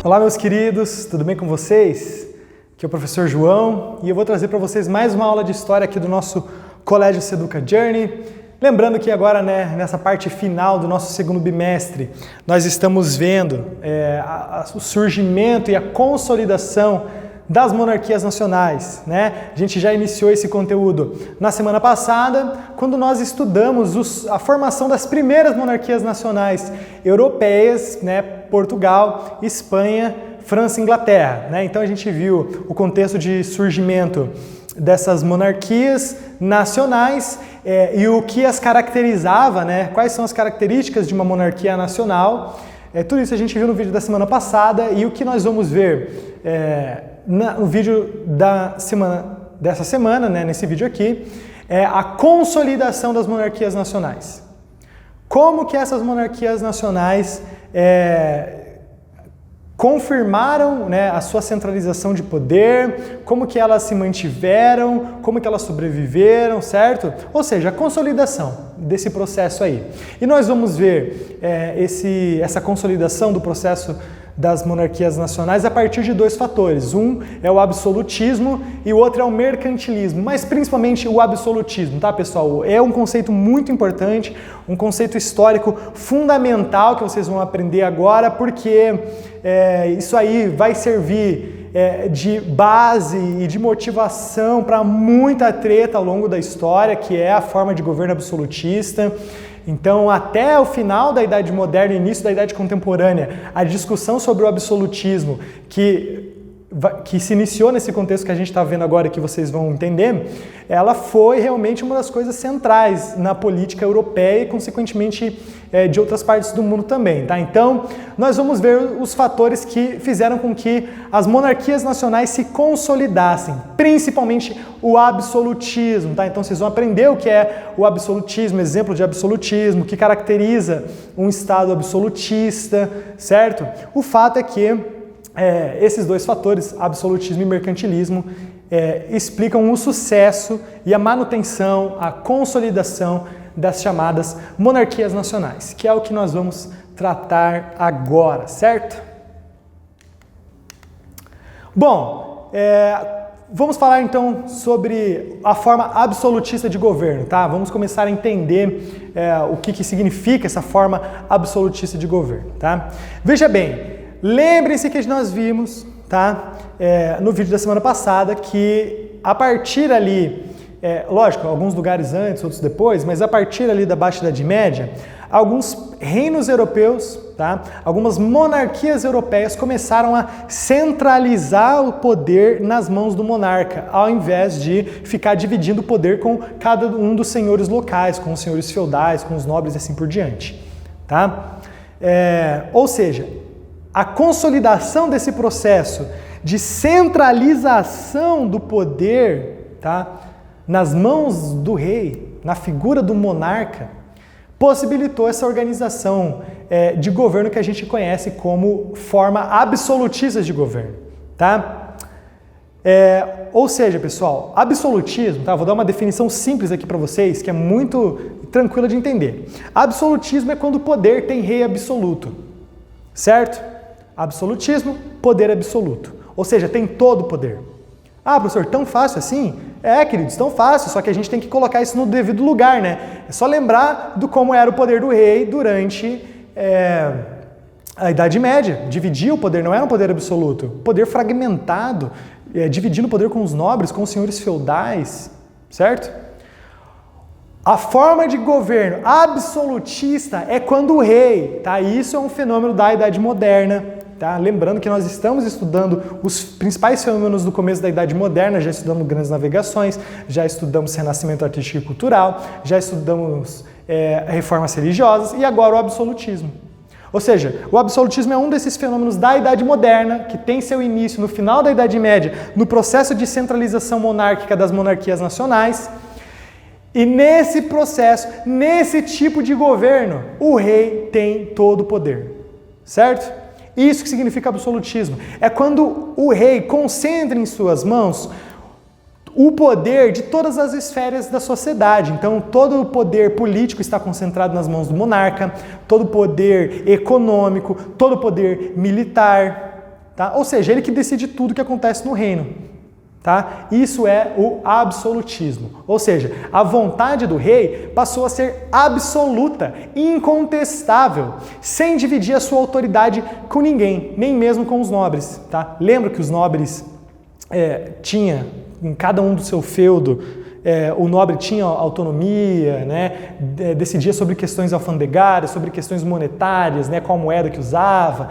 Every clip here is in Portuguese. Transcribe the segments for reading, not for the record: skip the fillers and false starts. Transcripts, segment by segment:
Olá, meus queridos, tudo bem com vocês? Aqui é o professor João e eu vou trazer para vocês mais uma aula de história aqui do nosso Colégio Seduca Journey. Lembrando que agora, nessa parte final do nosso segundo bimestre, nós estamos vendo o surgimento e a consolidação das monarquias nacionais, A gente já iniciou esse conteúdo na semana passada, quando nós estudamos a formação das primeiras monarquias nacionais europeias, Portugal, Espanha, França e Inglaterra, Então a gente viu o contexto de surgimento dessas monarquias nacionais e o que as caracterizava, Quais são as características de uma monarquia nacional. Tudo isso a gente viu no vídeo da semana passada e o que nós vamos ver no vídeo dessa semana, nesse vídeo aqui, é a consolidação das monarquias nacionais. Como que essas monarquias nacionais confirmaram a sua centralização de poder, como que elas se mantiveram, como que elas sobreviveram, certo? Ou seja, a consolidação desse processo aí. E nós vamos ver essa consolidação do processo das monarquias nacionais a partir de dois fatores. Um é o absolutismo e o outro é o mercantilismo, mas principalmente o absolutismo, tá, pessoal? É um conceito muito importante, um conceito histórico fundamental que vocês vão aprender agora, porque isso aí vai servir de base e de motivação para muita treta ao longo da história, que é a forma de governo absolutista. Então, até o final da Idade Moderna e início da Idade Contemporânea, a discussão sobre o absolutismo, que se iniciou nesse contexto que a gente está vendo agora, que vocês vão entender, ela foi realmente uma das coisas centrais na política europeia e, consequentemente, de outras partes do mundo também, tá? Então, nós vamos ver os fatores que fizeram com que as monarquias nacionais se consolidassem, principalmente o absolutismo, tá? Então, vocês vão aprender o que é o absolutismo, exemplo de absolutismo, o que caracteriza um Estado absolutista, certo? O fato é que esses dois fatores, absolutismo e mercantilismo, explicam o sucesso e a manutenção, a consolidação das chamadas monarquias nacionais, que é o que nós vamos tratar agora, certo? Bom, vamos falar então sobre a forma absolutista de governo, tá? Vamos começar a entender o que significa essa forma absolutista de governo, tá? Veja bem, lembrem-se que nós vimos, tá, no vídeo da semana passada, que a partir ali, lógico, alguns lugares antes, outros depois, mas a partir ali da Baixa Idade Média, alguns reinos europeus, tá, algumas monarquias europeias começaram a centralizar o poder nas mãos do monarca, ao invés de ficar dividindo o poder com cada um dos senhores locais, com os senhores feudais, com os nobres e assim por diante, tá? Ou seja, a consolidação desse processo de centralização do poder, tá, nas mãos do rei, na figura do monarca, possibilitou essa organização de governo que a gente conhece como forma absolutista de governo, tá? Ou seja, pessoal, absolutismo, tá? Vou dar uma definição simples aqui para vocês, que é muito tranquila de entender. Absolutismo é quando o poder tem rei absoluto, certo? Absolutismo, poder absoluto. Ou seja, tem todo o poder. Ah, professor, tão fácil assim? Queridos, tão fácil, só que a gente tem que colocar isso no devido lugar, É só lembrar do como era o poder do rei durante a Idade Média. Dividia o poder, não era um poder absoluto. Poder fragmentado, dividindo o poder com os nobres, com os senhores feudais, certo? A forma de governo absolutista é quando o rei, tá? Isso é um fenômeno da Idade Moderna, tá? Lembrando que nós estamos estudando os principais fenômenos do começo da Idade Moderna, já estudamos grandes navegações, já estudamos renascimento artístico e cultural, já estudamos reformas religiosas e agora o absolutismo. Ou seja, o absolutismo é um desses fenômenos da Idade Moderna, que tem seu início no final da Idade Média, no processo de centralização monárquica das monarquias nacionais. E nesse processo, nesse tipo de governo, o rei tem todo o poder, certo? Isso que significa absolutismo. É quando o rei concentra em suas mãos o poder de todas as esferas da sociedade. Então, todo o poder político está concentrado nas mãos do monarca, todo o poder econômico, todo o poder militar, tá? Ou seja, ele que decide tudo que acontece no reino. Tá? Isso é o absolutismo, ou seja, a vontade do rei passou a ser absoluta, incontestável, sem dividir a sua autoridade com ninguém, nem mesmo com os nobres. Tá? Lembra que os nobres tinha em cada um do seu feudo, o nobre tinha autonomia, né? Decidia sobre questões alfandegárias, sobre questões monetárias, né? Qual moeda que usava,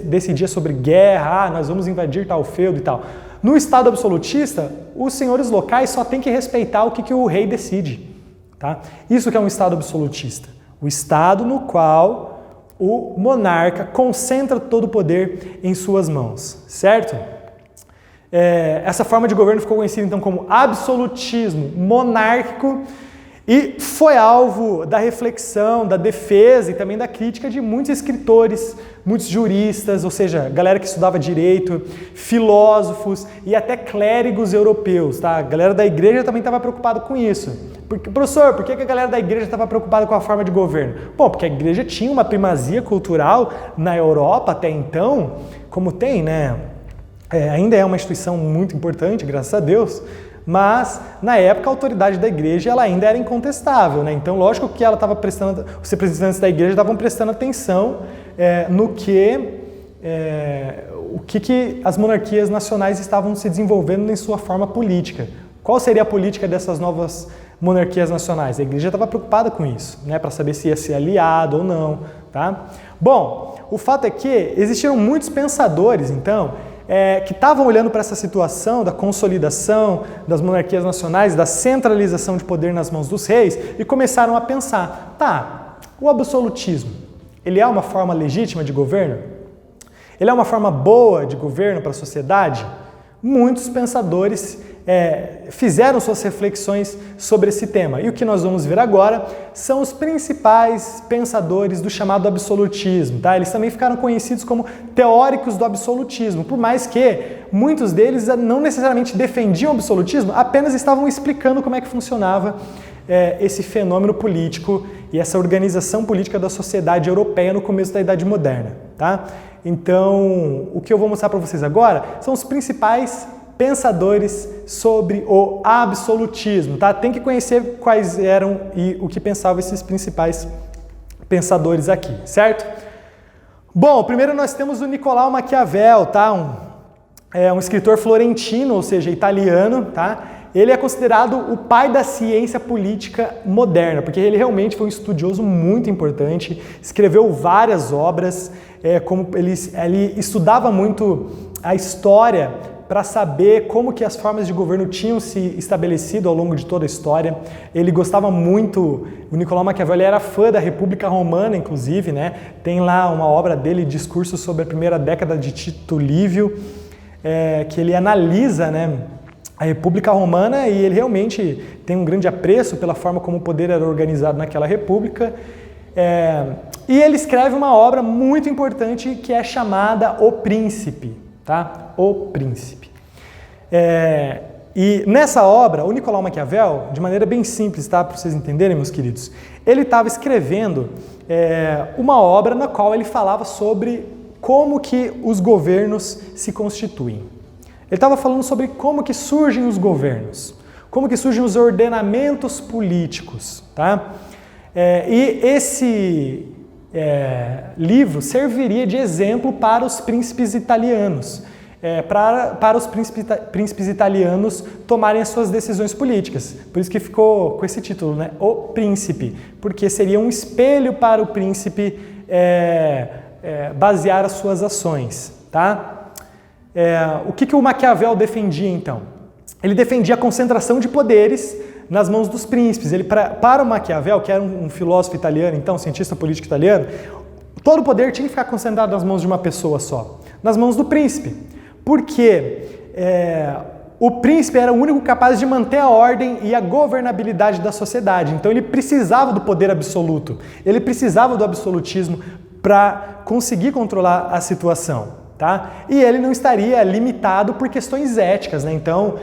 decidia sobre guerra, nós vamos invadir tal feudo e tal. No Estado absolutista, os senhores locais só têm que respeitar o que o rei decide. Tá? Isso que é um Estado absolutista. O Estado no qual o monarca concentra todo o poder em suas mãos, certo? Essa forma de governo ficou conhecida então como absolutismo monárquico e foi alvo da reflexão, da defesa e também da crítica de muitos escritores, muitos juristas, ou seja, galera que estudava direito, filósofos e até clérigos europeus. Tá? A galera da igreja também estava preocupada com isso. Professor, por que a galera da igreja estava preocupada com a forma de governo? Bom, porque a igreja tinha uma primazia cultural na Europa até então, como tem, né? Ainda é uma instituição muito importante, graças a Deus, mas na época a autoridade da igreja ela ainda era incontestável, né? Então, lógico que ela estava prestando, os representantes da igreja estavam prestando atenção no que as monarquias nacionais estavam se desenvolvendo em sua forma política. Qual seria a política dessas novas monarquias nacionais? A igreja estava preocupada com isso, né? Para saber se ia ser aliado ou não, tá? Bom, o fato é que existiram muitos pensadores, então, que estavam olhando para essa situação da consolidação das monarquias nacionais, da centralização de poder nas mãos dos reis e começaram a pensar, tá, o absolutismo, ele é uma forma legítima de governo? Ele é uma forma boa de governo para a sociedade? Muitos pensadores fizeram suas reflexões sobre esse tema. E o que nós vamos ver agora são os principais pensadores do chamado absolutismo. Tá? Eles também ficaram conhecidos como teóricos do absolutismo, por mais que muitos deles não necessariamente defendiam o absolutismo, apenas estavam explicando como é que funcionava esse fenômeno político e essa organização política da sociedade europeia no começo da Idade Moderna. Tá? Então, o que eu vou mostrar para vocês agora são os principais pensadores sobre o absolutismo, tá? Tem que conhecer quais eram e o que pensavam esses principais pensadores aqui, certo? Bom, primeiro nós temos o Nicolau Maquiavel, tá? Um escritor florentino, ou seja, italiano, tá? Ele é considerado o pai da ciência política moderna, porque ele realmente foi um estudioso muito importante, escreveu várias obras, como ele estudava muito a história para saber como que as formas de governo tinham se estabelecido ao longo de toda a história. Ele gostava muito, o Nicolau Maquiavel ele era fã da República Romana, inclusive, né? Tem lá uma obra dele, Discurso sobre a Primeira Década de Tito Livio, que ele analisa, né, a República Romana e ele realmente tem um grande apreço pela forma como o poder era organizado naquela república. E ele escreve uma obra muito importante que é chamada O Príncipe. Tá? O Príncipe. E nessa obra, o Nicolau Maquiavel, de maneira bem simples, tá? Para vocês entenderem, meus queridos, ele estava escrevendo uma obra na qual ele falava sobre como que os governos se constituem. Ele estava falando sobre como que surgem os governos, como que surgem os ordenamentos políticos. Tá? E esse livro serviria de exemplo para os príncipes italianos, para os príncipes italianos tomarem as suas decisões políticas. Por isso que ficou com esse título, né? O Príncipe, porque seria um espelho para o príncipe basear as suas ações. Tá? O que o Maquiavel defendia então? Ele defendia a concentração de poderes nas mãos dos príncipes. Para o Maquiavel, que era um filósofo italiano, então, cientista político italiano, todo o poder tinha que ficar concentrado nas mãos de uma pessoa só, nas mãos do príncipe. Porque o príncipe era o único capaz de manter a ordem e a governabilidade da sociedade. Então ele precisava do poder absoluto, ele precisava do absolutismo para conseguir controlar a situação. Tá? E ele não estaria limitado por questões éticas, né? Então,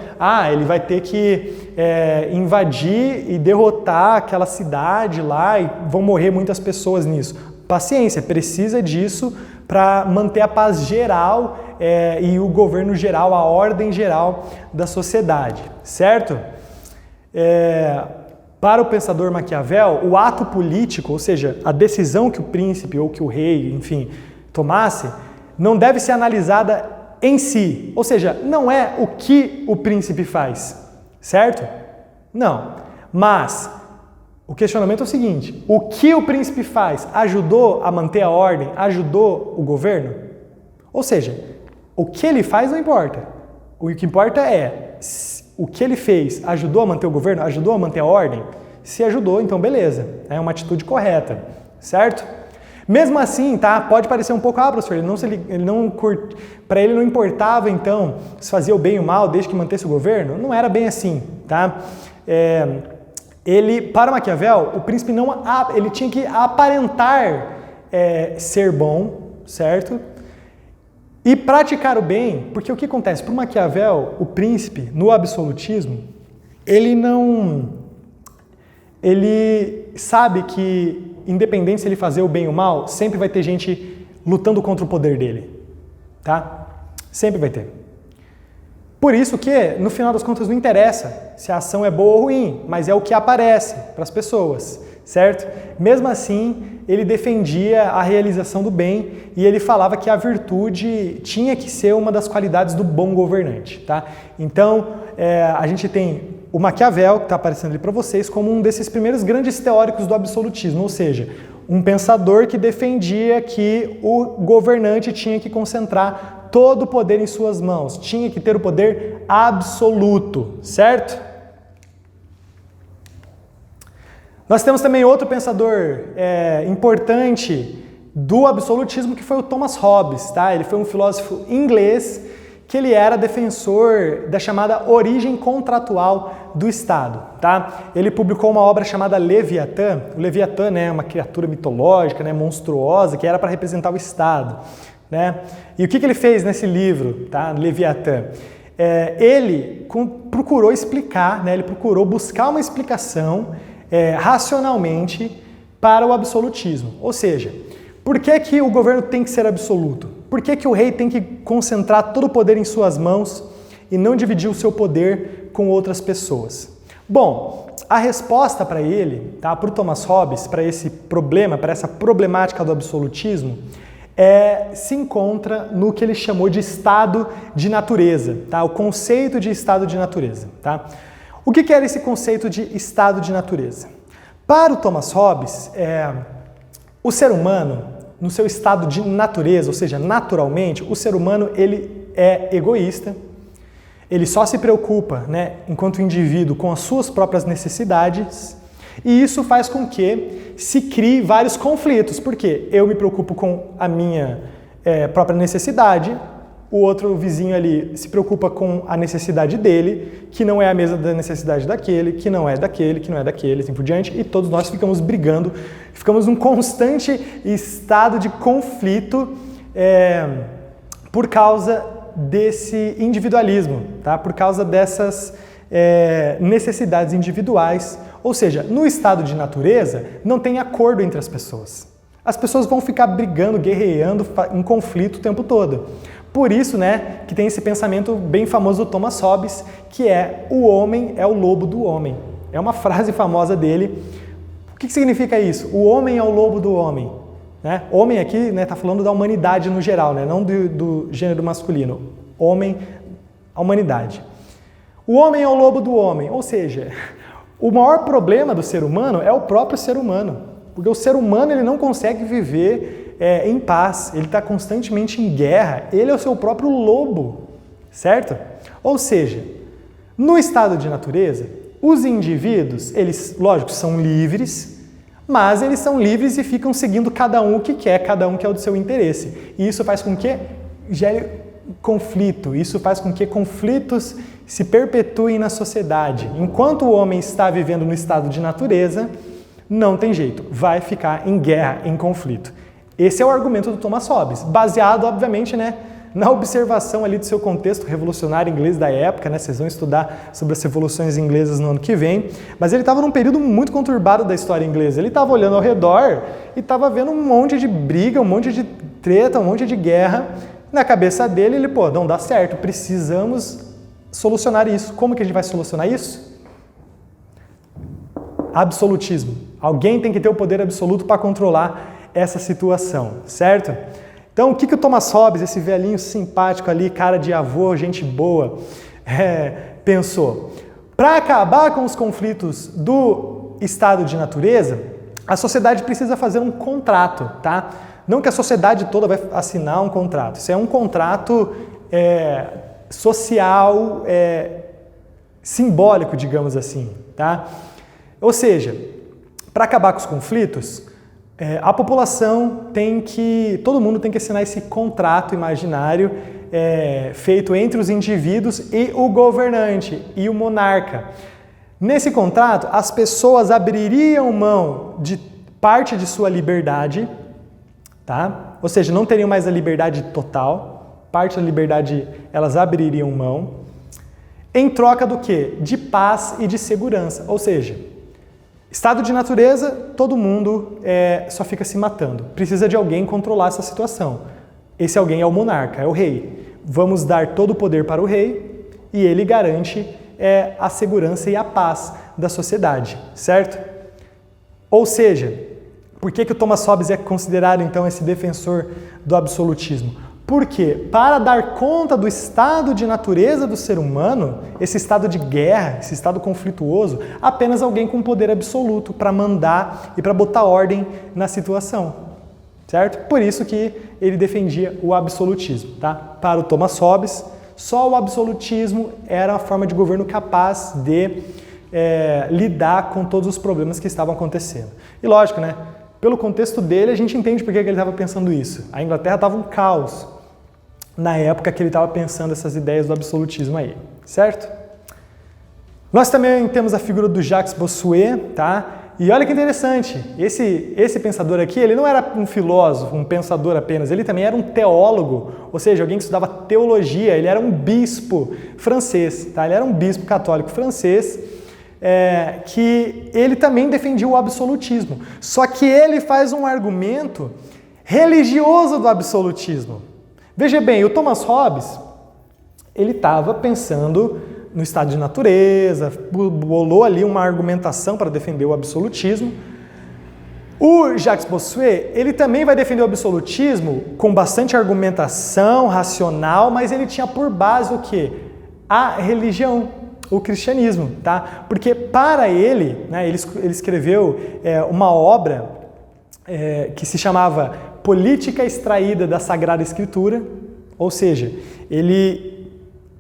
ele vai ter que invadir e derrotar aquela cidade lá e vão morrer muitas pessoas nisso. Paciência, precisa disso para manter a paz geral e o governo geral, a ordem geral da sociedade, certo? Para o pensador Maquiavel, o ato político, ou seja, a decisão que o príncipe ou que o rei, enfim, tomasse, não deve ser analisada em si, ou seja, não é o que o príncipe faz, certo? Não, mas o questionamento é o seguinte: o que o príncipe faz ajudou a manter a ordem, ajudou o governo? Ou seja, o que ele faz não importa, o que importa é o que ele fez ajudou a manter o governo, ajudou a manter a ordem? Se ajudou, então beleza, é uma atitude correta, certo? Mesmo assim, tá? Pode parecer um pouco, professor, para ele não importava então se fazia o bem ou o mal desde que mantesse o governo? Não era bem assim, tá? Para Maquiavel, o príncipe ele tinha que aparentar ser bom, certo? E praticar o bem, porque o que acontece? Para Maquiavel, o príncipe, no absolutismo, ele sabe que, independente se ele fazer o bem ou o mal, sempre vai ter gente lutando contra o poder dele, tá? Sempre vai ter. Por isso que, no final das contas, não interessa se a ação é boa ou ruim, mas é o que aparece para as pessoas, certo? Mesmo assim, ele defendia a realização do bem e ele falava que a virtude tinha que ser uma das qualidades do bom governante, tá? Então, a gente tem o Maquiavel, que está aparecendo ali para vocês, como um desses primeiros grandes teóricos do absolutismo, ou seja, um pensador que defendia que o governante tinha que concentrar todo o poder em suas mãos, tinha que ter o poder absoluto, certo? Nós temos também outro pensador importante do absolutismo, que foi o Thomas Hobbes, tá? Ele foi um filósofo inglês que ele era defensor da chamada origem contratual do Estado, tá? Ele publicou uma obra chamada Leviatã. O Leviatã, né, é uma criatura mitológica, né, monstruosa, que era para representar o Estado, né? E o que ele fez nesse livro, tá? Leviatã? Ele procurou explicar, né, ele procurou buscar uma explicação racionalmente para o absolutismo. Ou seja, por que o governo tem que ser absoluto? Por que o rei tem que concentrar todo o poder em suas mãos e não dividir o seu poder com outras pessoas? Bom, a resposta para ele, tá, para o Thomas Hobbes, para esse problema, para essa problemática do absolutismo, se encontra no que ele chamou de estado de natureza, tá? O conceito de estado de natureza, tá? O que era esse conceito de estado de natureza? Para o Thomas Hobbes, o ser humano, no seu estado de natureza, ou seja, naturalmente, o ser humano ele é egoísta, ele só se preocupa, né, enquanto indivíduo, com as suas próprias necessidades, e isso faz com que se crie vários conflitos, porque eu me preocupo com a minha própria necessidade, o outro vizinho ali se preocupa com a necessidade dele, que não é a mesma da necessidade daquele, que não é daquele, que não é daquele, assim por diante, e todos nós ficamos brigando, ficamos num constante estado de conflito por causa desse individualismo, tá? Por causa dessas necessidades individuais, ou seja, no estado de natureza não tem acordo entre as pessoas. As pessoas vão ficar brigando, guerreando, em conflito o tempo todo. Por isso, né, que tem esse pensamento bem famoso do Thomas Hobbes, que o homem é o lobo do homem. É uma frase famosa dele. O que significa isso? O homem é o lobo do homem. Né? Homem aqui está falando da humanidade no geral, né? Não do gênero masculino. Homem, a humanidade. O homem é o lobo do homem, ou seja, o maior problema do ser humano é o próprio ser humano. Porque o ser humano ele não consegue viver em paz, ele está constantemente em guerra, ele é o seu próprio lobo, certo? Ou seja, no estado de natureza, os indivíduos, eles, lógico, são livres, mas eles são livres e ficam seguindo cada um o que quer, cada um quer o do seu interesse. E isso faz com que gere conflito, isso faz com que conflitos se perpetuem na sociedade. Enquanto o homem está vivendo no estado de natureza, não tem jeito, vai ficar em guerra, em conflito. Esse é o argumento do Thomas Hobbes, baseado, obviamente, né, na observação ali do seu contexto revolucionário inglês da época, né, vocês vão estudar sobre as revoluções inglesas no ano que vem, mas ele estava num período muito conturbado da história inglesa, ele estava olhando ao redor e estava vendo um monte de briga, um monte de treta, um monte de guerra. Na cabeça dele, ele, não dá certo, precisamos solucionar isso. Como que a gente vai solucionar isso? Absolutismo. Alguém tem que ter o poder absoluto para controlar essa situação, certo? Então, o que o Thomas Hobbes, esse velhinho simpático ali, cara de avô, gente boa, pensou? Para acabar com os conflitos do estado de natureza, a sociedade precisa fazer um contrato, tá? Não que a sociedade toda vai assinar um contrato. Isso é um contrato social, simbólico, digamos assim, tá? Ou seja, para acabar com os conflitos, a população todo mundo tem que assinar esse contrato imaginário feito entre os indivíduos e o governante e o monarca. Nesse contrato, as pessoas abririam mão de parte de sua liberdade, tá? Ou seja, não teriam mais a liberdade total, parte da liberdade elas abririam mão, em troca do quê? De paz e de segurança. Ou seja, estado de natureza, todo mundo só fica se matando. Precisa de alguém controlar essa situação. Esse alguém é o monarca, é o rei. Vamos dar todo o poder para o rei e ele garante a segurança e a paz da sociedade, certo? Ou seja, por que o Thomas Hobbes é considerado então esse defensor do absolutismo? Porque para dar conta do estado de natureza do ser humano, esse estado de guerra, esse estado conflituoso, apenas alguém com poder absoluto para mandar e para botar ordem na situação, certo? Por isso que ele defendia o absolutismo, tá? Para o Thomas Hobbes, só o absolutismo era a forma de governo capaz de lidar com todos os problemas que estavam acontecendo. E lógico, né? Pelo contexto dele, a gente entende por que ele estava pensando isso. A Inglaterra estava um caos na época que ele estava pensando essas ideias do absolutismo aí, certo? Nós também temos a figura do Jacques Bossuet, tá? E olha que interessante, esse pensador aqui, ele não era um filósofo, um pensador apenas, ele também era um teólogo, ou seja, alguém que estudava teologia, ele era um bispo francês, tá? Ele era um bispo católico francês, que ele também defendia o absolutismo. Só que ele faz um argumento religioso do absolutismo. Veja bem, o Thomas Hobbes, ele estava pensando no estado de natureza, bolou ali uma argumentação para defender o absolutismo. O Jacques Bossuet, ele também vai defender o absolutismo com bastante argumentação racional, mas ele tinha por base o quê? A religião, o cristianismo, tá? Porque para ele, né, ele escreveu uma obra que se chamava Política Extraída da Sagrada Escritura, ou seja, ele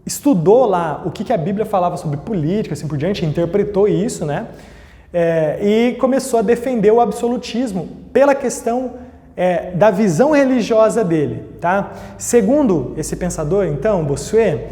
estudou lá o que a Bíblia falava sobre política, assim por diante, interpretou isso, né? E começou a defender o absolutismo pela questão da visão religiosa dele, tá? Segundo esse pensador, então, Bossuet,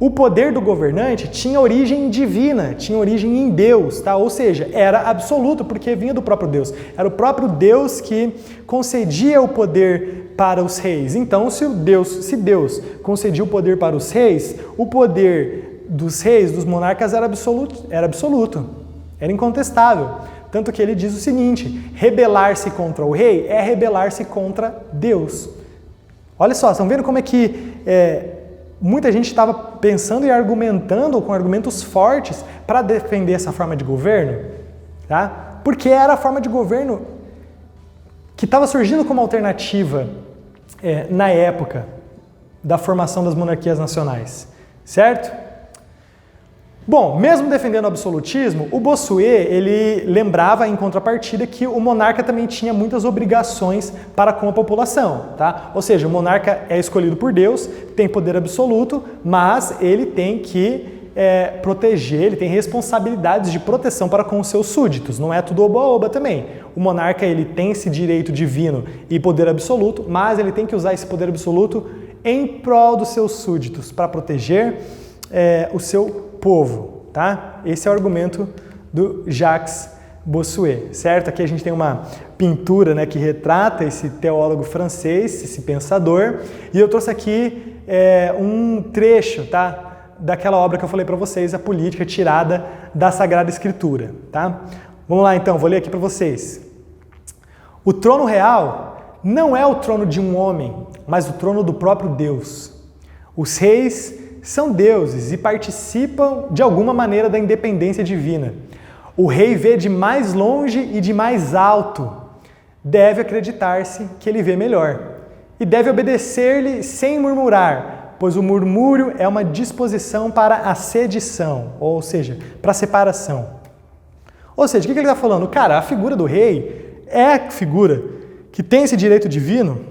o poder do governante tinha origem divina, tinha origem em Deus, tá? Ou seja, era absoluto porque vinha do próprio Deus. Era o próprio Deus que concedia o poder para os reis. Então, se Deus concedia o poder para os reis, o poder dos reis, dos monarcas, era absoluto, era incontestável. Tanto que ele diz o seguinte: rebelar-se contra o rei é rebelar-se contra Deus. Olha só, estão vendo como é que muita gente estava pensando e argumentando com argumentos fortes para defender essa forma de governo, tá? Porque era a forma de governo que estava surgindo como alternativa na época da formação das monarquias nacionais, certo? Bom, mesmo defendendo o absolutismo, o Bossuet, ele lembrava em contrapartida que o monarca também tinha muitas obrigações para com a população, tá? Ou seja, o monarca é escolhido por Deus, tem poder absoluto, mas ele tem que proteger, ele tem responsabilidades de proteção para com os seus súditos, não é tudo oba-oba também. O monarca, ele tem esse direito divino e poder absoluto, mas ele tem que usar esse poder absoluto em prol dos seus súditos, para proteger o seu povo, tá? Esse é o argumento do Jacques Bossuet, certo? Aqui a gente tem uma pintura, né, que retrata esse teólogo francês, esse pensador, e eu trouxe aqui um trecho, tá, daquela obra que eu falei para vocês, a Política, tirada da Sagrada Escritura, tá? Vamos lá então, vou ler aqui para vocês. O trono real não é o trono de um homem, mas o trono do próprio Deus. Os reis são deuses e participam de alguma maneira da independência divina. O rei vê de mais longe e de mais alto. Deve acreditar-se que ele vê melhor. E deve obedecer-lhe sem murmurar, pois o murmúrio é uma disposição para a sedição, ou seja, para a separação. Ou seja, o que ele está falando? Cara, a figura do rei é a figura que tem esse direito divino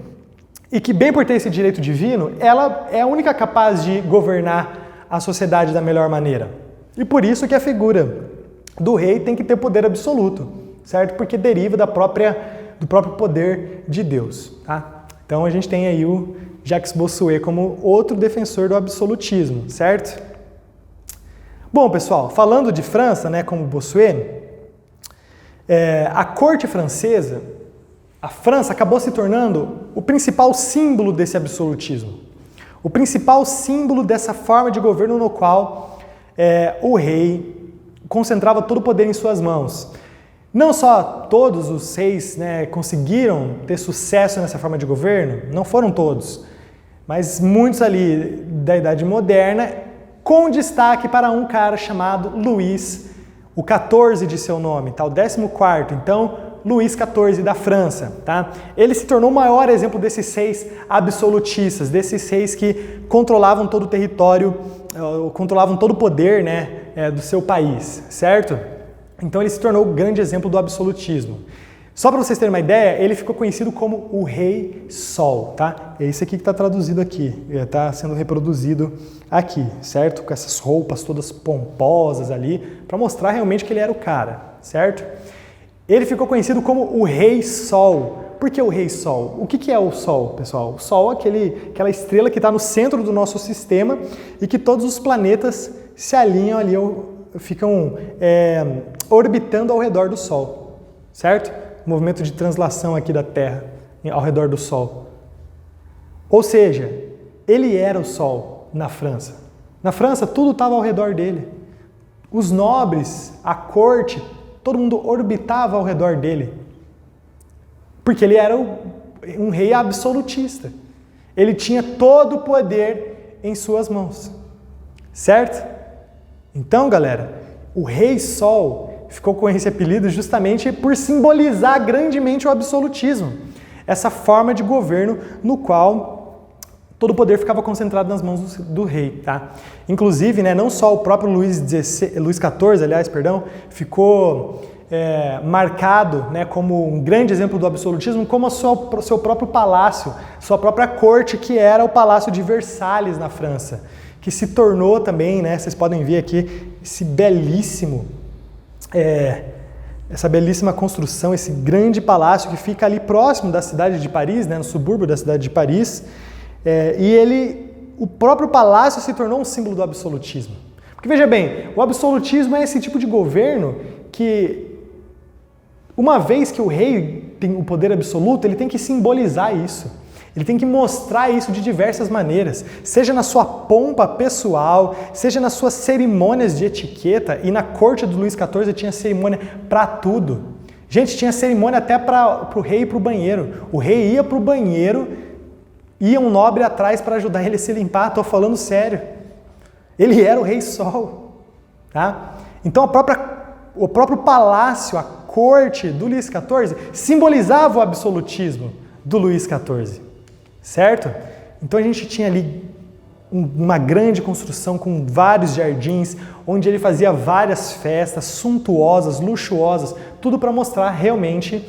e que, bem por ter esse direito divino, ela é a única capaz de governar a sociedade da melhor maneira. E por isso que a figura do rei tem que ter poder absoluto, certo? Porque deriva do próprio poder de Deus, tá? Então a gente tem aí o Jacques Bossuet como outro defensor do absolutismo, certo? Bom, pessoal, falando de França, né, como Bossuet, a corte francesa, a França acabou se tornando o principal símbolo desse absolutismo, o principal símbolo dessa forma de governo no qual o rei concentrava todo o poder em suas mãos. Não só todos os reis, né, conseguiram ter sucesso nessa forma de governo, não foram todos, mas muitos ali da Idade Moderna, com destaque para um cara chamado Luís, o 14 de seu nome, tá? O 14º, então Luís XIV da França. Tá? Ele se tornou o maior exemplo desses reis absolutistas, desses reis que controlavam todo o território, controlavam todo o poder, né, do seu país, certo? Então ele se tornou o grande exemplo do absolutismo. Só para vocês terem uma ideia, ele ficou conhecido como o Rei Sol, tá? É isso aqui que está traduzido aqui, está sendo reproduzido aqui, certo? Com essas roupas todas pomposas ali, para mostrar realmente que ele era o cara, certo? Ele ficou conhecido como o Rei Sol. Por que o Rei Sol? O que é o Sol, pessoal? O Sol é aquela estrela que está no centro do nosso sistema e que todos os planetas se alinham ali, ficam orbitando ao redor do Sol, certo? O movimento de translação aqui da Terra ao redor do Sol. Ou seja, ele era o Sol na França. Na França, tudo estava ao redor dele. Os nobres, a corte, todo mundo orbitava ao redor dele. Porque ele era um rei absolutista. Ele tinha todo o poder em suas mãos. Certo? Então, galera, o Rei Sol ficou com esse apelido justamente por simbolizar grandemente o absolutismo. Essa forma de governo no qual todo o poder ficava concentrado nas mãos do rei. Tá? Inclusive, né, não só o próprio Luís XIV, ficou marcado, né, como um grande exemplo do absolutismo, como o seu próprio palácio, sua própria corte, que era o Palácio de Versalhes na França, que se tornou também, né, vocês podem ver aqui, essa belíssima construção, esse grande palácio que fica ali próximo da cidade de Paris, né, no subúrbio da cidade de Paris, o próprio palácio se tornou um símbolo do absolutismo. Porque veja bem, o absolutismo é esse tipo de governo que, uma vez que o rei tem o poder absoluto, ele tem que simbolizar isso. Ele tem que mostrar isso de diversas maneiras, seja na sua pompa pessoal, seja nas suas cerimônias de etiqueta, e na corte do Luís XIV tinha cerimônia para tudo. Gente, tinha cerimônia até para o rei ir para o banheiro. O rei ia para o banheiro, ia um nobre atrás para ajudar ele a se limpar, estou falando sério. Ele era o Rei Sol. Tá? Então o próprio palácio, a corte do Luís XIV, simbolizava o absolutismo do Luís XIV. Certo? Então a gente tinha ali uma grande construção com vários jardins, onde ele fazia várias festas suntuosas, luxuosas, tudo para mostrar realmente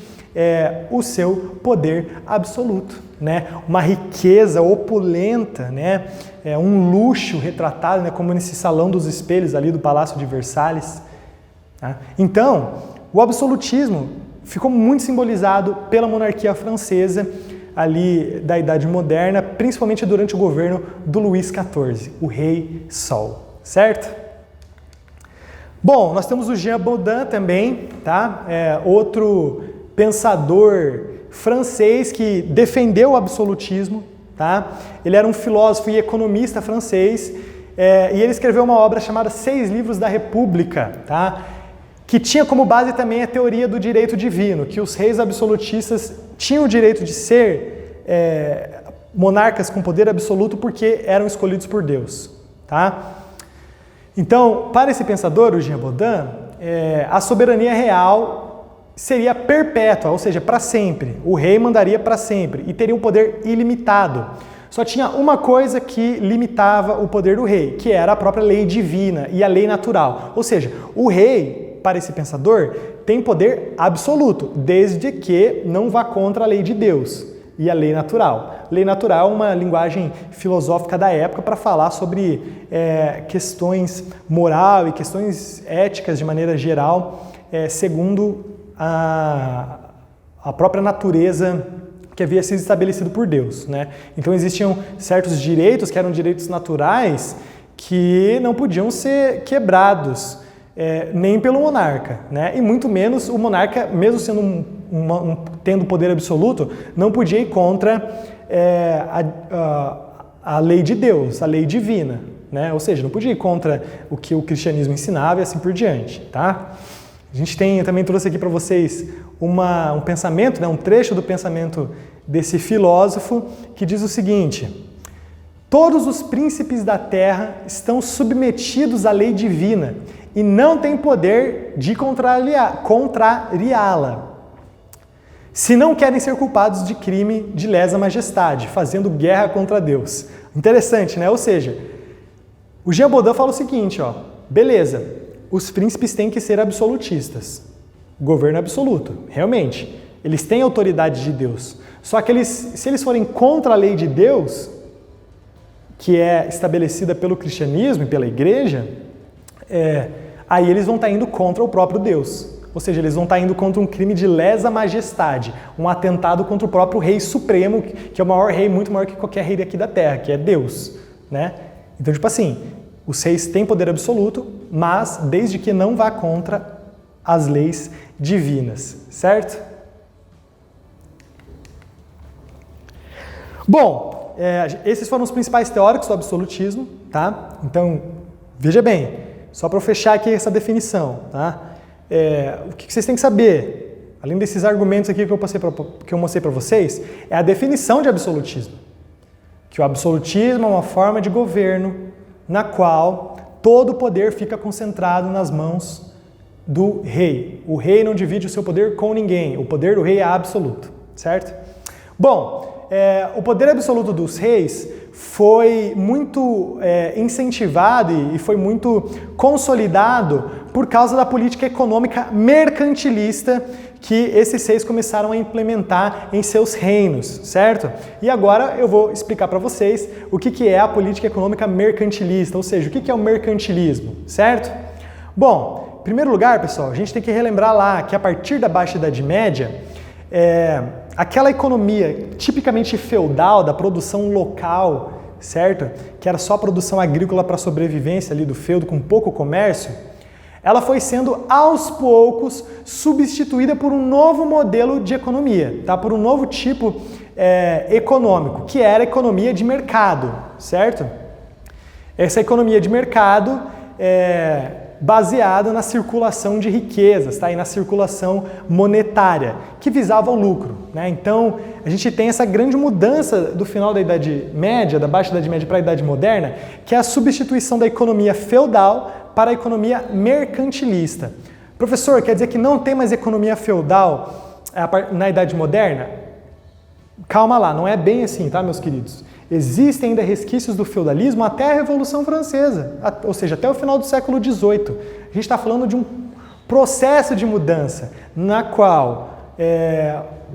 o seu poder absoluto, né? Uma riqueza opulenta, né? Um luxo retratado, né? Como nesse salão dos espelhos ali do Palácio de Versalhes. Tá? Então, o absolutismo ficou muito simbolizado pela monarquia francesa, ali da Idade Moderna, principalmente durante o governo do Luís XIV, o Rei Sol, certo? Bom, nós temos o Jean Bodin também, tá? Outro pensador francês que defendeu o absolutismo, tá? Ele era um filósofo e economista francês, e ele escreveu uma obra chamada 6 Livros da República, tá? Que tinha como base também a teoria do direito divino, que os reis absolutistas tinham o direito de ser monarcas com poder absoluto porque eram escolhidos por Deus. Tá? Então, para esse pensador, o Jean Baudin, a soberania real seria perpétua, ou seja, para sempre. O rei mandaria para sempre e teria um poder ilimitado. Só tinha uma coisa que limitava o poder do rei, que era a própria lei divina e a lei natural. Ou seja, o rei, para esse pensador, tem poder absoluto, desde que não vá contra a lei de Deus e a lei natural. Lei natural é uma linguagem filosófica da época para falar sobre questões moral e questões éticas de maneira geral, segundo a própria natureza que havia sido estabelecido por Deus, né? Então existiam certos direitos que eram direitos naturais que não podiam ser quebrados, nem pelo monarca, né? E muito menos o monarca, mesmo sendo tendo poder absoluto, não podia ir contra a lei de Deus, a lei divina, né? Ou seja, não podia ir contra o que o cristianismo ensinava e assim por diante, tá? A gente também trouxe aqui para vocês um pensamento, né, um trecho do pensamento desse filósofo que diz o seguinte: todos os príncipes da terra estão submetidos à lei divina e não têm poder de contrariá-la, se não querem ser culpados de crime de lesa majestade, fazendo guerra contra Deus. Interessante, né? Ou seja, o Jean Baudin fala o seguinte, ó, beleza, os príncipes têm que ser absolutistas. Governo absoluto, realmente. Eles têm autoridade de Deus. Só que se eles forem contra a lei de Deus, que é estabelecida pelo cristianismo e pela igreja, aí eles vão estar indo contra o próprio Deus. Ou seja, eles vão estar indo contra um crime de lesa majestade, um atentado contra o próprio Rei Supremo, que é o maior rei, muito maior que qualquer rei aqui da Terra, que é Deus, né? Então, tipo assim, os reis têm poder absoluto, mas desde que não vá contra as leis divinas, certo? Bom, esses foram os principais teóricos do absolutismo, tá? Então, veja bem, só para eu fechar aqui essa definição, tá? O que vocês têm que saber, além desses argumentos aqui que eu mostrei para vocês, é a definição de absolutismo. Que o absolutismo é uma forma de governo na qual todo o poder fica concentrado nas mãos do rei. O rei não divide o seu poder com ninguém. O poder do rei é absoluto, certo? Bom, o poder absoluto dos reis foi muito incentivado e foi muito consolidado por causa da política econômica mercantilista que esses reis começaram a implementar em seus reinos, certo? E agora eu vou explicar para vocês o que é a política econômica mercantilista, ou seja, o que é o mercantilismo, certo? Bom, em primeiro lugar, pessoal, a gente tem que relembrar lá que a partir da Baixa Idade Média, aquela economia tipicamente feudal da produção local, certo? Que era só produção agrícola para sobrevivência ali do feudo com pouco comércio, ela foi sendo aos poucos substituída por um novo modelo de economia, tá? Por um novo tipo econômico, que era a economia de mercado, certo? Essa economia de mercado baseada na circulação de riquezas, tá? E na circulação monetária, que visava o lucro, né? Então, a gente tem essa grande mudança do final da Idade Média, da Baixa Idade Média para a Idade Moderna, que é a substituição da economia feudal para a economia mercantilista. Professor, quer dizer que não tem mais economia feudal na Idade Moderna? Calma lá, não é bem assim, tá, meus queridos? Existem ainda resquícios do feudalismo até a Revolução Francesa, ou seja, até o final do século XVIII. A gente está falando de um processo de mudança na qual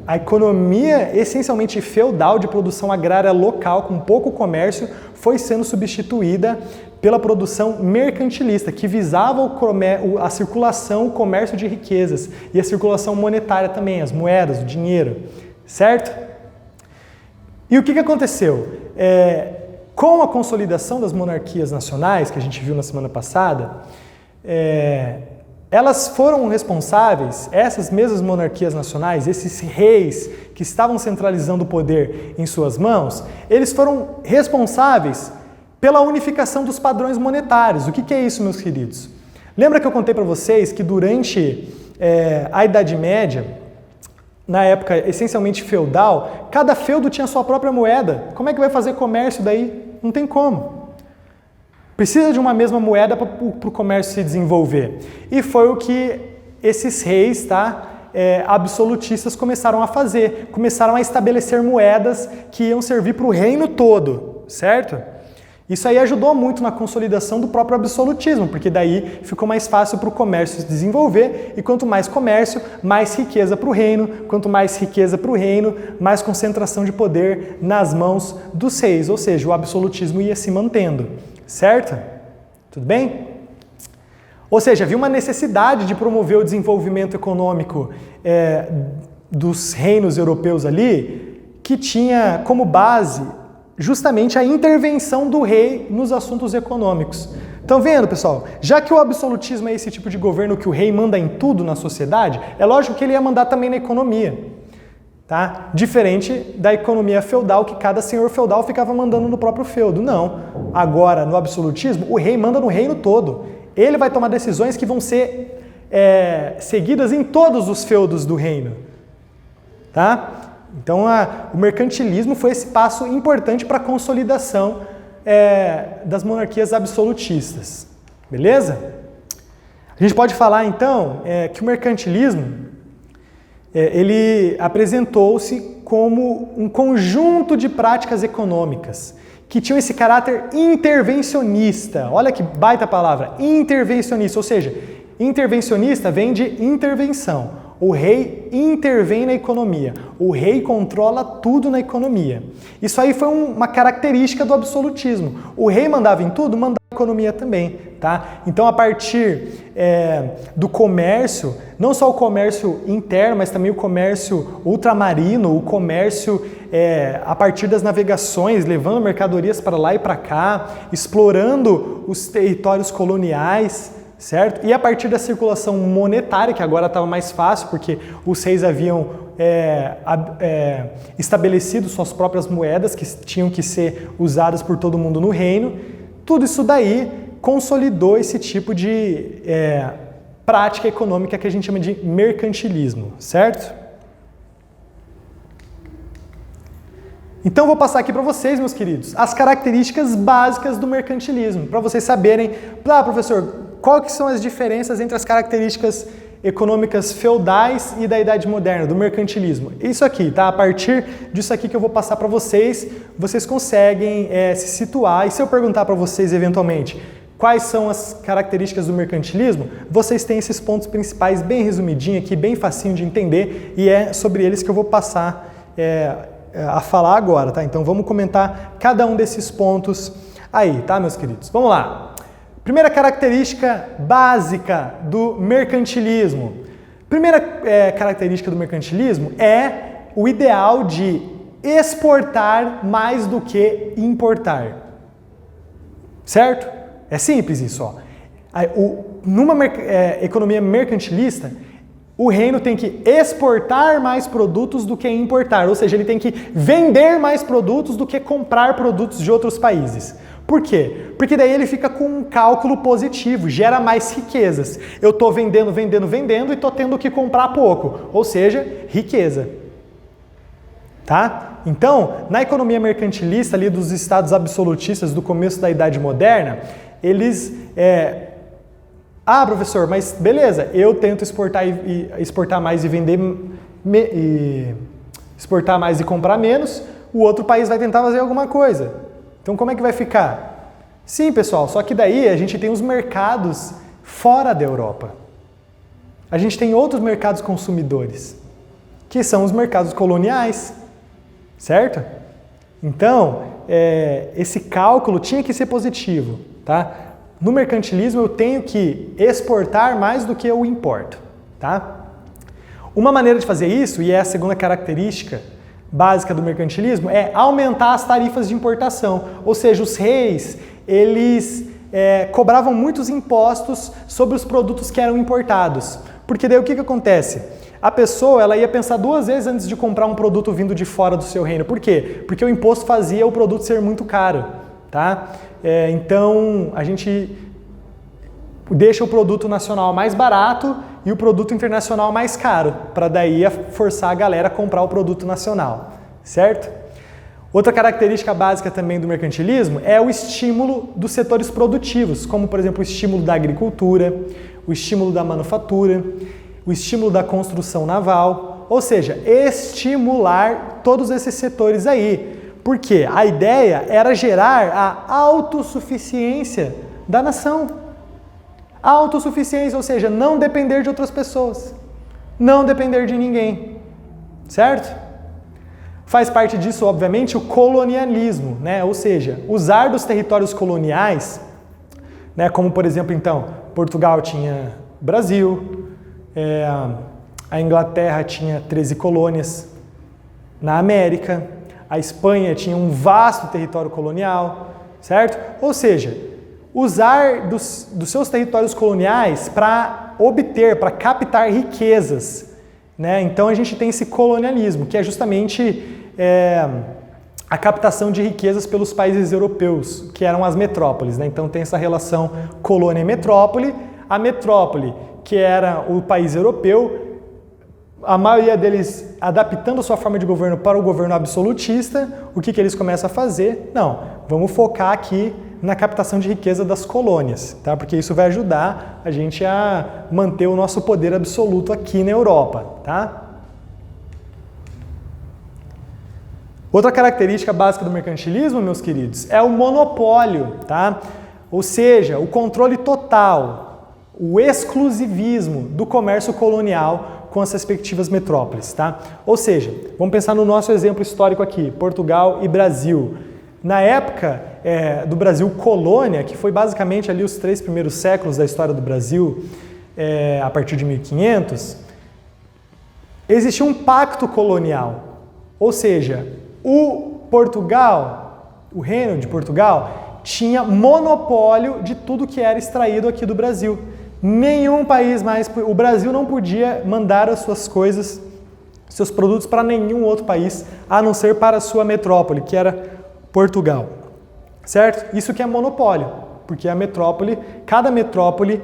a economia essencialmente feudal de produção agrária local, com pouco comércio, foi sendo substituída pela produção mercantilista, que visava a circulação, o comércio de riquezas e a circulação monetária também, as moedas, o dinheiro, certo? E o que aconteceu? Com a consolidação das monarquias nacionais, que a gente viu na semana passada, elas foram responsáveis, essas mesmas monarquias nacionais, esses reis que estavam centralizando o poder em suas mãos, eles foram responsáveis pela unificação dos padrões monetários. O que é isso, meus queridos? Lembra que eu contei para vocês que durante a Idade Média, na época essencialmente feudal, cada feudo tinha sua própria moeda. Como é que vai fazer comércio daí? Não tem como. Precisa de uma mesma moeda para o comércio se desenvolver. E foi o que esses reis, absolutistas começaram a fazer. Começaram a estabelecer moedas que iam servir para o reino todo, certo? Isso aí ajudou muito na consolidação do próprio absolutismo, porque daí ficou mais fácil para o comércio se desenvolver, e quanto mais comércio, mais riqueza para o reino, quanto mais riqueza para o reino, mais concentração de poder nas mãos dos reis, ou seja, o absolutismo ia se mantendo, certo? Tudo bem? Ou seja, havia uma necessidade de promover o desenvolvimento econômico dos reinos europeus ali, que tinha como base justamente a intervenção do rei nos assuntos econômicos. Estão vendo, pessoal? Já que o absolutismo é esse tipo de governo que o rei manda em tudo na sociedade, é lógico que ele ia mandar também na economia. Tá? Diferente da economia feudal, que cada senhor feudal ficava mandando no próprio feudo. Não. Agora, no absolutismo, o rei manda no reino todo. Ele vai tomar decisões que vão ser seguidas em todos os feudos do reino. Tá? Então, o mercantilismo foi esse passo importante para a consolidação das monarquias absolutistas. Beleza? A gente pode falar, então, que o mercantilismo ele apresentou-se como um conjunto de práticas econômicas que tinham esse caráter intervencionista. Olha que baita palavra, intervencionista, ou seja, intervencionista vem de intervenção. O rei intervém na economia, o rei controla tudo na economia. Isso aí foi uma característica do absolutismo. O rei mandava em tudo, mandava na economia também. Tá? Então, a partir do comércio, não só o comércio interno, mas também o comércio ultramarino, o comércio a partir das navegações, levando mercadorias para lá e para cá, explorando os territórios coloniais, certo? E a partir da circulação monetária, que agora estava mais fácil, porque os reis haviam estabelecido suas próprias moedas, que tinham que ser usadas por todo mundo no reino, tudo isso daí consolidou esse tipo de prática econômica que a gente chama de mercantilismo, certo? Então, vou passar aqui para vocês, meus queridos, as características básicas do mercantilismo, para vocês saberem, professor, quais que são as diferenças entre as características econômicas feudais e da Idade Moderna, do mercantilismo. Isso aqui, tá? A partir disso aqui que eu vou passar para vocês, vocês conseguem se situar, e se eu perguntar para vocês, eventualmente, quais são as características do mercantilismo, vocês têm esses pontos principais bem resumidinho aqui, bem facinho de entender, e é sobre eles que eu vou passar a falar agora, tá? Então vamos comentar cada um desses pontos aí, tá, meus queridos? Vamos lá. Primeira característica básica do mercantilismo. Primeira característica do mercantilismo é o ideal de exportar mais do que importar. Certo? É simples isso, ó. Numa economia mercantilista, o reino tem que exportar mais produtos do que importar, ou seja, ele tem que vender mais produtos do que comprar produtos de outros países. Por quê? Porque daí ele fica com um cálculo positivo, gera mais riquezas. Eu estou vendendo e estou tendo que comprar pouco, ou seja, riqueza. Tá? Então, na economia mercantilista ali dos estados absolutistas do começo da Idade Moderna, eles... professor, mas beleza, eu tento exportar mais e vender... exportar mais e comprar menos, o outro país vai tentar fazer alguma coisa. Então, como é que vai ficar? Sim, pessoal, só que daí a gente tem os mercados fora da Europa. A gente tem outros mercados consumidores, que são os mercados coloniais, certo? Então, esse cálculo tinha que ser positivo, tá? No mercantilismo, eu tenho que exportar mais do que eu importo, tá? Uma maneira de fazer isso, e é a segunda característica básica do mercantilismo, é aumentar as tarifas de importação. Ou seja, os reis, eles cobravam muitos impostos sobre os produtos que eram importados. Porque daí o que acontece? A pessoa ela ia pensar duas vezes antes de comprar um produto vindo de fora do seu reino. Por quê? Porque o imposto fazia o produto ser muito caro. Tá? Então, a gente deixa o produto nacional mais barato e o produto internacional mais caro, para daí forçar a galera a comprar o produto nacional, certo? Outra característica básica também do mercantilismo é o estímulo dos setores produtivos, como por exemplo o estímulo da agricultura, o estímulo da manufatura, o estímulo da construção naval, ou seja, estimular todos esses setores aí, porque a ideia era gerar a autossuficiência da nação. A autossuficiência, ou seja, não depender de outras pessoas, não depender de ninguém, certo? Faz parte disso, obviamente, o colonialismo, né? Ou seja, usar dos territórios coloniais, né? Como por exemplo, então, Portugal tinha Brasil, a Inglaterra tinha 13 colônias na América, a Espanha tinha um vasto território colonial, certo? Ou seja, usar dos seus territórios coloniais para obter, para captar riquezas, né? Então a gente tem esse colonialismo, que é justamente a captação de riquezas pelos países europeus, que eram as metrópoles, né? Então tem essa relação colônia e metrópole. A metrópole, que era o país europeu, a maioria deles adaptando a sua forma de governo para o governo absolutista, o que eles começam a fazer? Não, vamos focar aqui na captação de riqueza das colônias, tá? Porque isso vai ajudar a gente a manter o nosso poder absoluto aqui na Europa, tá? Outra característica básica do mercantilismo, meus queridos, é o monopólio, tá? Ou seja, o controle total, o exclusivismo do comércio colonial com as respectivas metrópoles, tá? Ou seja, vamos pensar no nosso exemplo histórico aqui, Portugal e Brasil. Na época do Brasil colônia, que foi basicamente ali os 3 primeiros séculos da história do Brasil, a partir de 1500, existia um pacto colonial, ou seja, o reino de Portugal tinha monopólio de tudo que era extraído aqui do Brasil. Nenhum país mais, o Brasil não podia mandar as suas coisas, seus produtos para nenhum outro país, a não ser para a sua metrópole, que era Portugal, certo? Isso que é monopólio, porque a metrópole, cada metrópole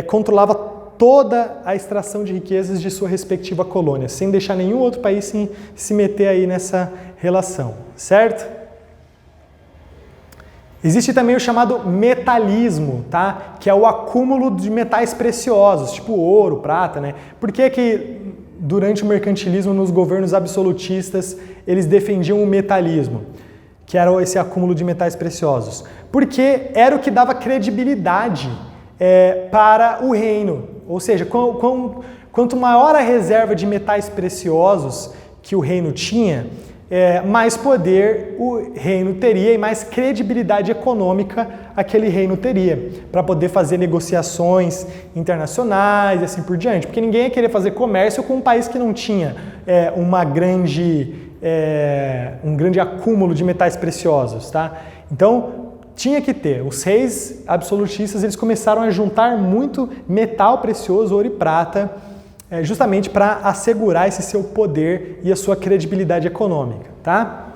controlava toda a extração de riquezas de sua respectiva colônia, sem deixar nenhum outro país se meter aí nessa relação, certo? Existe também o chamado metalismo, tá? Que é o acúmulo de metais preciosos, tipo ouro, prata, né? Por que durante o mercantilismo, nos governos absolutistas, eles defendiam o metalismo, que era esse acúmulo de metais preciosos? Porque era o que dava credibilidade para o reino. Ou seja, quanto maior a reserva de metais preciosos que o reino tinha, mais poder o reino teria e mais credibilidade econômica aquele reino teria para poder fazer negociações internacionais e assim por diante. Porque ninguém ia querer fazer comércio com um país que não tinha um grande acúmulo de metais preciosos, tá? Então, tinha que ter. Os reis absolutistas, eles começaram a juntar muito metal precioso, ouro e prata, justamente para assegurar esse seu poder e a sua credibilidade econômica, tá?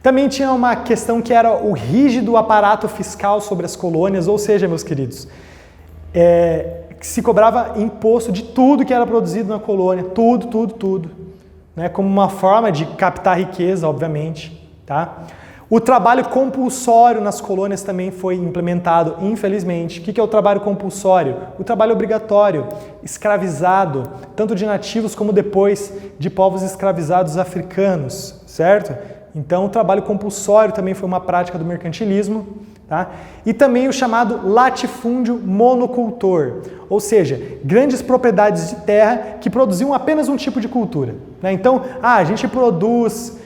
Também tinha uma questão que era o rígido aparato fiscal sobre as colônias, ou seja, meus queridos, que se cobrava imposto de tudo que era produzido na colônia, tudo, né? Como uma forma de captar riqueza, obviamente, tá? O trabalho compulsório nas colônias também foi implementado, infelizmente. O que é o trabalho compulsório? O trabalho obrigatório, escravizado, tanto de nativos como depois de povos escravizados africanos, certo? Então o trabalho compulsório também foi uma prática do mercantilismo, tá? E também o chamado latifúndio monocultor, ou seja, grandes propriedades de terra que produziam apenas um tipo de cultura, né? Então, a gente produz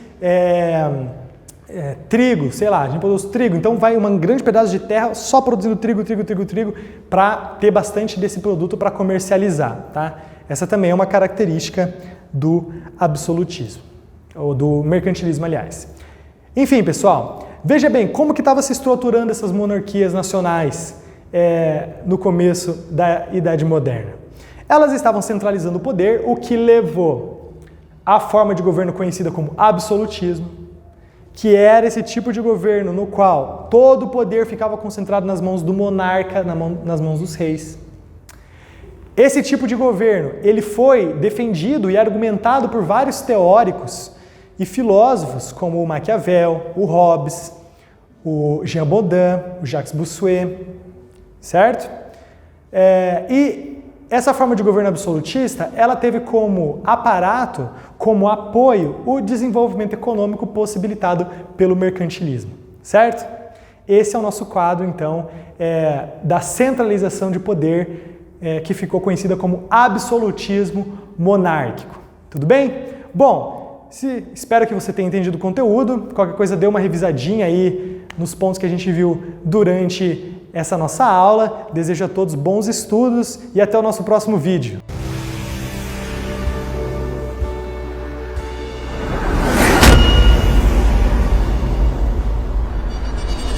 trigo, sei lá, a gente produz trigo, então vai um grande pedaço de terra só produzindo trigo, para ter bastante desse produto para comercializar, tá? Essa também é uma característica do absolutismo, ou do mercantilismo, aliás. Enfim, pessoal, veja bem como que estava se estruturando essas monarquias nacionais no começo da Idade Moderna. Elas estavam centralizando o poder, o que levou à forma de governo conhecida como absolutismo, que era esse tipo de governo no qual todo o poder ficava concentrado nas mãos do monarca, nas mãos dos reis. Esse tipo de governo, ele foi defendido e argumentado por vários teóricos e filósofos, como o Maquiavel, o Hobbes, o Jean Baudin, o Jacques Bossuet, certo? E essa forma de governo absolutista, ela teve como aparato, como apoio, o desenvolvimento econômico possibilitado pelo mercantilismo, certo? Esse é o nosso quadro, então, da centralização de poder, que ficou conhecida como absolutismo monárquico. Tudo bem? Bom, espero que você tenha entendido o conteúdo. Qualquer coisa, dê uma revisadinha aí nos pontos que a gente viu durante essa nossa aula. Desejo a todos bons estudos e até o nosso próximo vídeo.